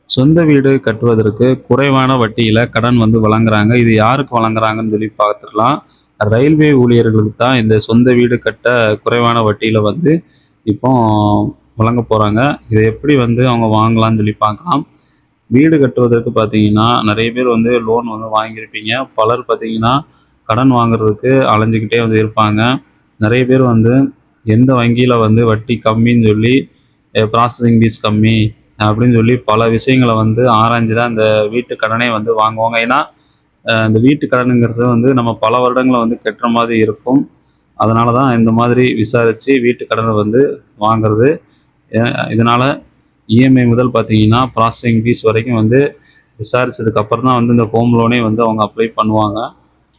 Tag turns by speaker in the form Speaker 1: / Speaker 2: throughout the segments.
Speaker 1: சொந்த வீடு கட்டுவதற்கு குறைவான வட்டியில கடன் வழங்குறாங்க. இது யாருக்கு வழங்குறாங்கன்னு சொல்லி பார்த்துடலாம். ரயில்வே ஊழியர்களுக்கு தான் இந்த சொந்த வீடு கட்ட குறைவான வட்டியில இப்போ வழங்க போறாங்க. இத எப்படி அவங்க வாங்கலாம்னு சொல்லி பார்க்கலாம். வீடு கட்டுவதற்கு பார்த்தீங்கன்னா, நெறைய பேர் லோன் வாங்கியிருப்பீங்க. பலர் பார்த்தீங்கன்னா, கடன் வாங்குறதுக்கு அலைஞ்சுக்கிட்டே இருப்பாங்க. நெறைய பேர் எந்த வங்கியில வட்டி கம்மின்னு சொல்லி ப்ராசஸிங் ஃபீஸ் கம்மி அப்படின்னு சொல்லி பல விஷயங்கள ஆராய்ஞ்சு தான் இந்த வீட்டு கடனே வாங்குவாங்க. ஏன்னா, இந்த வீட்டு கடனுங்கிறது நம்ம பல வருடங்கள கட்டுற மாதிரி இருக்கும். அதனால தான் இந்த மாதிரி விசாரிச்சு வீட்டு கடன வாங்குறது. எ இதனால இஎம்ஐ முதல் பார்த்தீங்கன்னா, ப்ராசஸிங் ஃபீஸ் வரைக்கும் விசாரிச்சதுக்கு அப்புறம் தான் இந்த ஹோம் லோனே அவங்க அப்ளை பண்ணுவாங்க.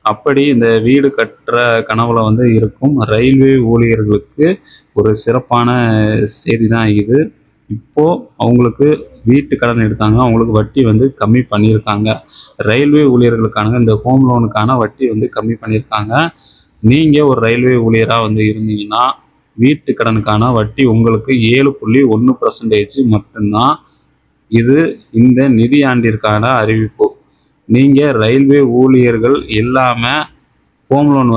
Speaker 1: அப்படி இந்த வீடு கட்டுற கனவுல இருக்கும் ரயில்வே ஊழியர்களுக்கு ஒரு சிறப்பான செய்தி தான் இது. இப்போ அவங்களுக்கு வீட்டு கடன் எடுத்தாங்க, அவங்களுக்கு வட்டி கம்மி பண்ணியிருக்காங்க. ரயில்வே ஊழியர்களுக்கான இந்த ஹோம் லோனுக்கான வட்டி கம்மி பண்ணியிருக்காங்க. நீங்க ஒரு ரயில்வே ஊழியரா இருந்தீங்கன்னா, வீட்டு கடனுக்கான வட்டி உங்களுக்கு 7.1% மட்டும்தான். இது இந்த நிதியாண்டிற்கான அறிவிப்பு. நீங்க ரயில்வே ஊழியர்கள் இல்லாம ஹோம் லோன்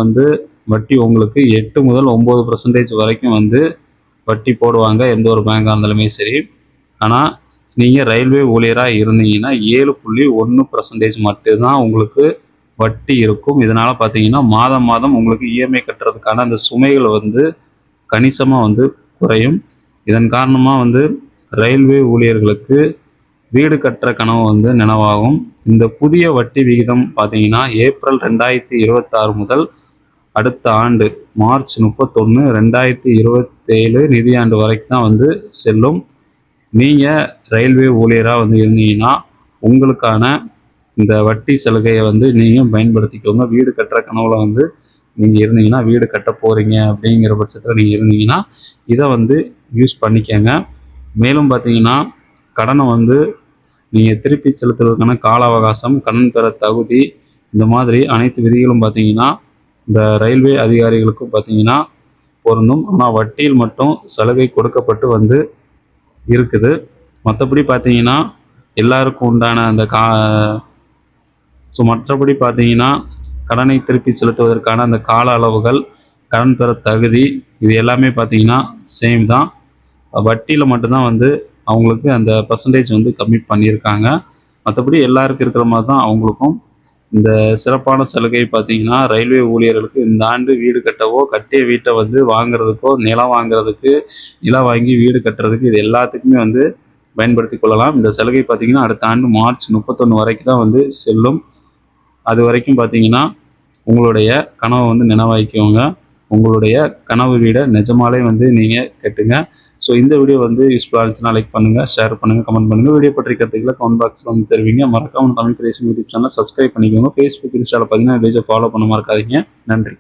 Speaker 1: வட்டி உங்களுக்கு 8 முதல் 9% வரைக்கும் வட்டி போடுவாங்க. எந்த ஒரு பேங்கா இருந்தாலுமே சரி. ஆனா, நீங்க ரயில்வே ஊழியரா இருந்தீங்கன்னா 7.1% மட்டும்தான் உங்களுக்கு வட்டி இருக்கும். இதனால பார்த்தீங்கன்னா, மாதம் மாதம் உங்களுக்கு இஎம்ஐ கட்டுறதுக்கான அந்த சுமைகள் கணிசமா குறையும். இதன் காரணமா ரயில்வே ஊழியர்களுக்கு வீடு கட்டுற கனவு நினைவாகும். இந்த புதிய வட்டி விகிதம் பார்த்தீங்கன்னா, ஏப்ரல் 2026 முதல் அடுத்த ஆண்டு மார்ச் 31, 2027 நிதியாண்டு வரைக்கும் தான் செல்லும். நீங்க ரயில்வே ஊழியரா இருந்தீங்கன்னா, உங்களுக்கான இந்த வட்டி சலுகையை நீங்க பயன்படுத்திக்கோங்க. வீடு கட்டுற கனவுல நீங்க இருந்தீங்கன்னா, வீடு கட்ட போறீங்க அப்படிங்கிற பட்சத்தில் நீங்க இருந்தீங்கன்னா, இதை யூஸ் பண்ணிக்கங்க. மேலும் பார்த்தீங்கன்னா, கடனை நீங்க திருப்பி செலுத்துவதற்கான கால அவகாசம், கடன் பெற தகுதி, இந்த மாதிரி அனைத்து விதிகளும் பார்த்தீங்கன்னா, இந்த ரயில்வே அதிகாரிகளுக்கும் பார்த்தீங்கன்னா பொருந்தும். ஆனால் வட்டியில் மட்டும் சலுகை கொடுக்கப்பட்டு இருக்குது. மற்றபடி பார்த்தீங்கன்னா, எல்லாருக்கும் உண்டான அந்த மற்றபடி பார்த்தீங்கன்னா, கடனை திருப்பி செலுத்துவதற்கான அந்த கால அளவுகள், கடன் பெற தகுதி, இது எல்லாமே பார்த்தீங்கன்னா சேம் தான். வட்டியில் மட்டும்தான் அவங்களுக்கு அந்த பர்சன்டேஜ் கம்மி பண்ணியிருக்காங்க. மற்றபடி எல்லாருக்கும் இருக்கிற மாதிரி தான் அவங்களுக்கும் இந்த சிறப்பான சலுகை பார்த்தீங்கன்னா, ரயில்வே ஊழியர்களுக்கு இந்த ஆண்டு வீடு கட்டவோ, கட்டிய வீட்டை வாங்குறதுக்கோ, நிலம் வாங்குறதுக்கு, நிலம் வாங்கி வீடு கட்டுறதுக்கு, இது எல்லாத்துக்குமே பயன்படுத்தி கொள்ளலாம். இந்த சலுகை பார்த்தீங்கன்னா, அடுத்த ஆண்டு மார்ச் 31 வரைக்கும் தான் செல்லும். அது வரைக்கும் பார்த்தீங்கன்னா, உங்களுடைய கனவை நினைவாக்கிக்கோங்க. உங்களுடைய கனவு வீடை நிஜமாலே நீங்கள் கட்டுங்க. ஸோ இந்த வீடியோ யூஸ்ஃபுல்லாக இருந்துச்சுன்னா லைக் பண்ணுங்கள், ஷேர் பண்ணுங்கள், கமெண்ட் பண்ணுங்கள். வீடியோ பற்றி கருத்துக்களை கமெண்ட் பாக்ஸில் தெரிவிங்க. மறக்காம Tamil creation YouTube channel subscribe பண்ணிக்கோங்க. ஃபேஸ்புக், இன்ஸ்டாவில் பார்த்தீங்கன்னா பேஜை ஃபாலோ பண்ண மறக்காதீங்க. நன்றி.